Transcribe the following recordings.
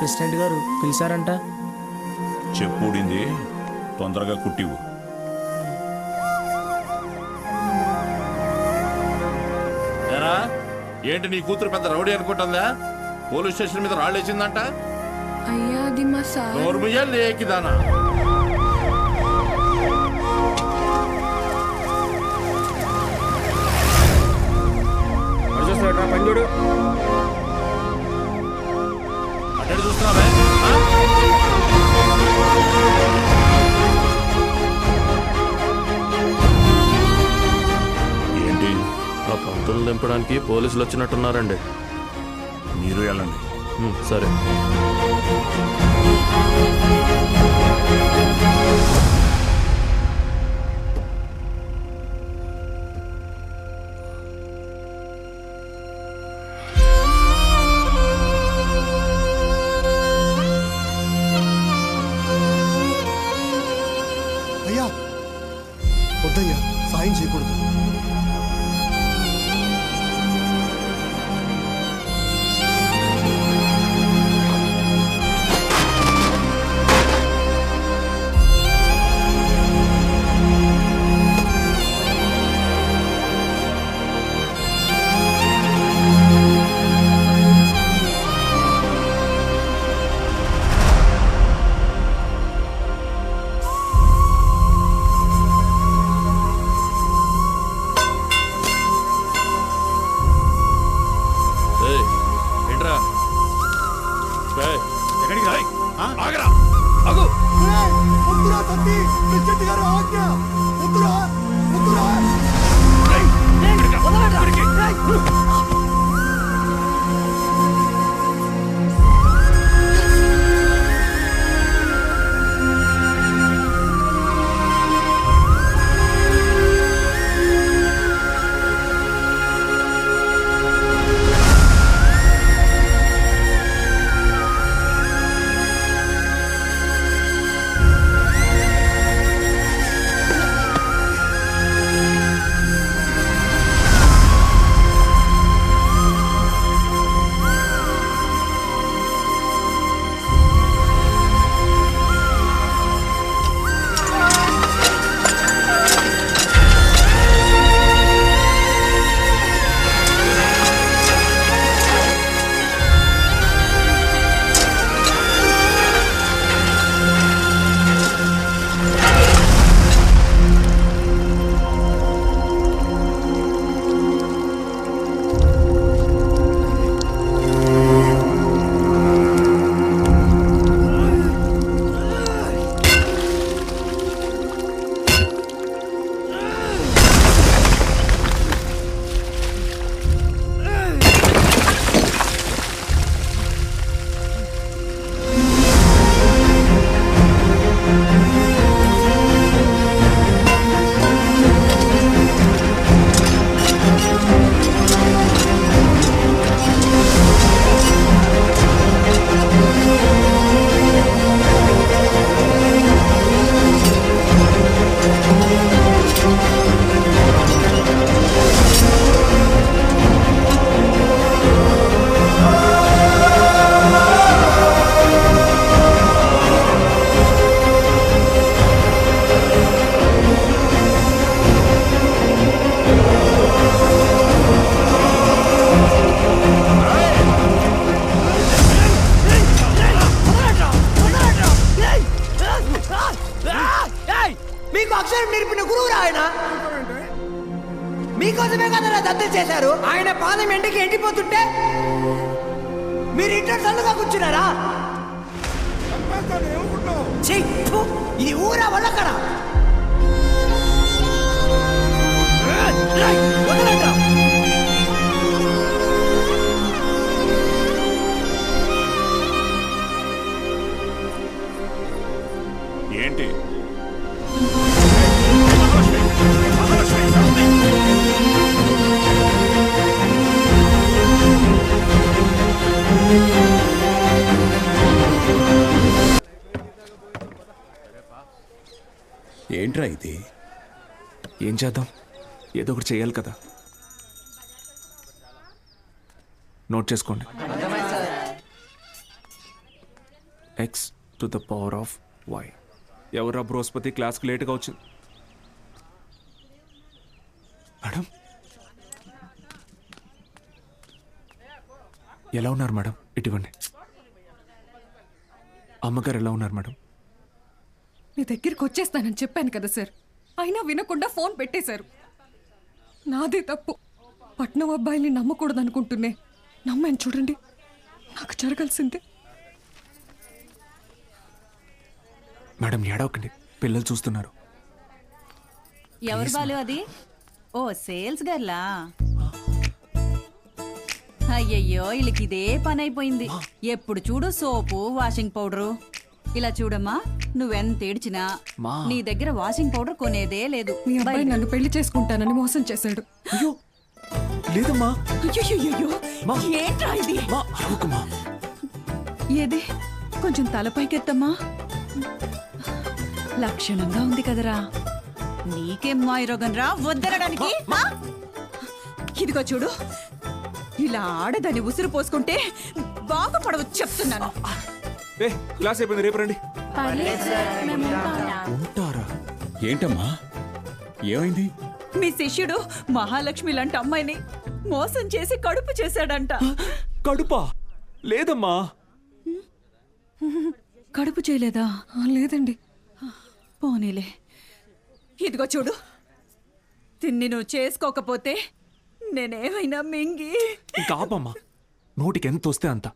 President గారు పిలిచారంట. చెప్పుడింది తొందరగా కుట్టివు. ఏరా ఏంటి నీ కూతురు పెద్ద రౌడీ అనుకుంటుందా? పోలీస్ స్టేషన్ మీద రాళ్ళేసిందంట. అయ్యా అది మా సార్. నోర్మయ్యా లేకిదానా? పని చూడు. అటు చూస్తున్నావే. ఏంటి? ఆ పంతులు దింపడానికి పోలీసులు వచ్చినట్టున్నారండి. మీరు వెళ్ళండి. సరే. అయ్యా వద్దయ్యా, సాయం చేయకూడదు. మీకు అక్షరం నేర్పిన గురువు ఆయన. మీకోసమే కదా దత్త చేశారు. ఆయన పాదం ఎండకి ఎండిపోతుంటే మీరు ఇంట్లో చల్లుగా కూర్చున్నారా? ఇది ఊరా వల్లక్కడ. ఏంటి? ఏంట్రా ఇది? ఏం చేద్దాం, ఏదో ఒకటి చేయాలి కదా. నోట్ చేసుకోండి. X to the power of y. ఎవరా బృహస్పతి క్లాస్కి లేట్గా వచ్చింది? మేడం ఎలా ఉన్నారు మేడం? ఇటువంటి అమ్మగారు ఎలా ఉన్నారు మేడం? మీ దగ్గరికి వచ్చేస్తానని చెప్పాను కదా సార్, అయినా వినకుండా ఫోన్ పెట్టేశారు. నాదే తప్పు. పట్నం అబ్బాయిని నమ్మకూడదు అనుకుంటున్నే నమ్మాను. చూడండి, నాకు జరగాల్సిందే. మేడం ఏడవకండి, పిల్లలు చూస్తున్నారు. ఎవరు బాలు అది? ఓ సేల్స్ గర్లా? అయ్యయ్యో, వీళ్ళకి ఇదే పని అయిపోయింది. ఎప్పుడు చూడు సోపు, వాషింగ్ పౌడరు. ఇలా చూడమ్మా, నువ్వెంత ఏడ్చినా నీ దగ్గర వాషింగ్ పౌడర్ కొనేదే లేదు. మీ అబ్బాయి నన్ను పెళ్లి చేసుకుంటానని మోసం చేశాడు. అయ్యో లేదమ్మా. అయ్యయ్యయ్యో, ఏంట్రా ఇది? అరవకమ్మా. ఏది కొంచెం తలపైకెత్తమ్మా. లక్షణంగా ఉంది కదరా. నీకేం మాయరోగం రా వద్దనడానికి? ఆ? ఇదిగో చూడు, ఇలా ఆడదని ఉసురు పోసుకుంటే బాగుపడవు చెప్తున్నాను. ఏ క్లాస్ అయిపోయింది, రేపు రండి. ఉంటారా? ఏంటమ్మా ఏమైంది? మీ శిష్యుడు మహాలక్ష్మి లాంటి అమ్మాయిని మోసం చేసి కడుపు చేశాడంట. కడుపా? లేదమ్మా. కడుపు చేయలేదా? లేదండి. పోనీలే. ఇదిగో చూడు, తిన్ని నువ్వు చేసుకోకపోతే నేనేమైనా మింగి. ఇంకా ఆపమ్మా. నోటికి ఎంత వస్తే అంత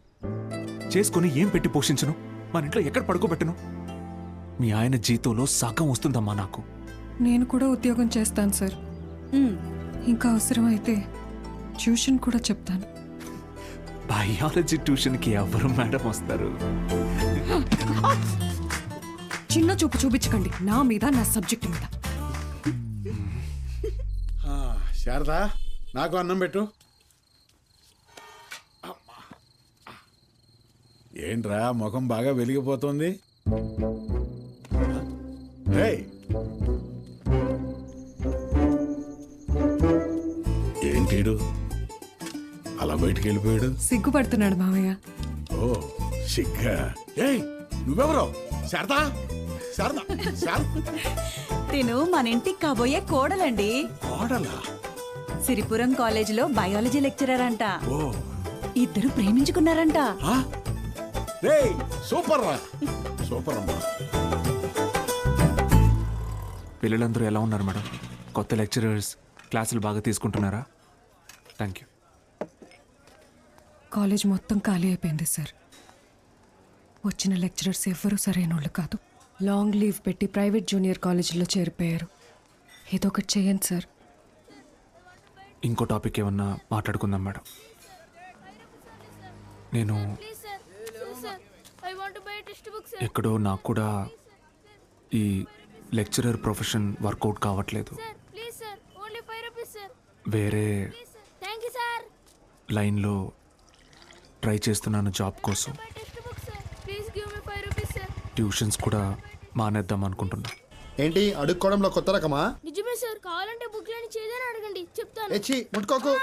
చేసుకుని ఏం పెట్టి పోషించను? మన ఇంట్లో ఎక్కడ పడుకోబెట్టను? మీ ఆయన జీతంలో సగం వస్తుందమ్మా నాకు. నేను కూడా ఉద్యోగం చేస్తాను సార్. ఇంకా అవసరమైతే ట్యూషన్ కూడా చెప్తాను. బయాలజీ ట్యూషన్కి ఎవరు మేడం వస్తారు? చిన్న చూపు చూపించకండి నా మీద, నా సబ్జెక్ట్ మీద. శారదా, నాకు అన్నం పెట్టు. ఏంట్రా ముఖం బాగా వెలిగిపోతుంది? రేయ్, ఏంటీడు అలా బయటికి వెళ్ళిపోయాడు? సిగ్గుపడుతున్నాడు మావయ్య. ఓ సిగ్గా. ఏయ్ నువ్వెవరో? శారదా, శారదా, శారదా. తిను మన ఇంటికి కాబోయే కోడలండి. కోడలా? సిరిపురం కాలేజీలో బయాలజీ లెక్చరర్ అంట. ఓ, ఇద్దరు ప్రేమించుకున్నారంట. ఆ? రేయ్ సూపర్ రా, సూపర్ అమ్మా. పిల్లలందరూ ఎలా ఉన్నారు మేడం? కొత్త లెక్చరర్స్ క్లాసులు బాగా తీసుకుంటున్నారా? Thank you. కాలేజ్ మొత్తం ఖాళీ అయిపోయింది సార్. వచ్చిన లెక్చరర్స్ ఎవ్వరూ సరైన వాళ్ళు కాదు. లాంగ్ లీవ్ పెట్టి ప్రైవేట్ జూనియర్ కాలేజీలో చేరిపోయారు. ఏదో ఒకటి చేయండి సార్. ఇంకో టాపిక్ ఏమన్నా మాట్లాడుకుందాం మేడం. నేను ఎక్కడో నాకు కూడా ఈ లెక్చరర్ ప్రొఫెషన్ వర్కౌట్ కావట్లేదు. వేరే లైన్లో ట్రై చేస్తున్నాను జాబ్ కోసం. ట్యూషన్స్ కూడా మానేద్దాం అనుకుంటున్నా. ఏంటి అడుక్కోవడంలో కొత్త రకమా? నిజమే సార్, కావాలంటే బుక్ లేని చేదని అడగండి, చెప్తాను. ఎచ్చి ముట్టుకోకు.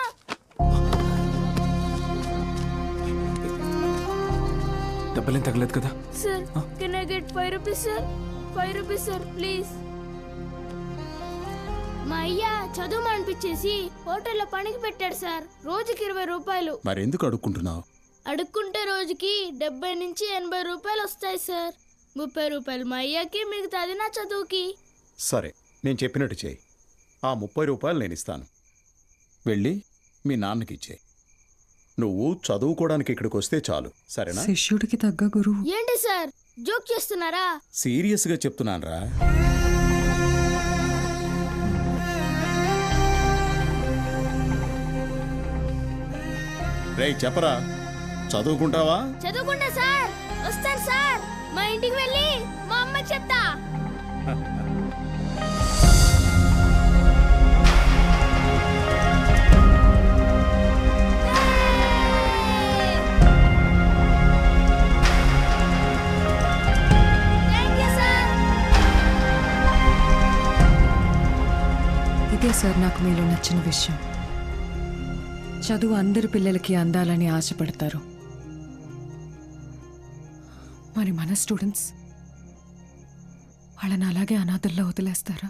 దెబ్బలేం తగలేదు కదా? Sir can I get 5 rupees sir? 5 rupees sir please. మా అయ్య చదువు అనిపించేసి హోటల్లో పనికి పెట్టాడు సార్. రోజుకి 20 రూపాయలు. మరెందుకు అడుక్కుంటున్నావు? అడుక్కుంటే రోజుకి 70 నుంచి 80 రూపాయలు వస్తాయి సార్. 30 రూపాయలు మా అయ్యకి, మిగతాది నా చదువుకి. సరే, నేను చెప్పినట్టు చేయి. ఆ 30 రూపాయలు నేను ఇస్తాను. వెళ్ళి మీ నాన్నకి ఇచ్చే. నువ్వు చదువుకోవడానికి ఇక్కడికి వస్తే చాలు, సరేనా? శిష్యుడికి తగ్గ గురువు. ఏంటి సార్ జోక్ చేస్తున్నారా? సీరియస్గా చెప్తున్నానురా. రేయ్ చెప్పరా, చదువుకుంటావా? చదువుకుంటా సార్. వస్తాను సార్. మా ఇంటికి వెళ్ళి మా అమ్మకి చెప్తా. ఇదే సార్ నాకు మీలో నచ్చిన విషయం. చదువు అందరి పిల్లలకి అందాలని ఆశపడతారు. మరి మన స్టూడెంట్స్ వాళ్ళని అలాగే అనాథల్లో వదిలేస్తారా?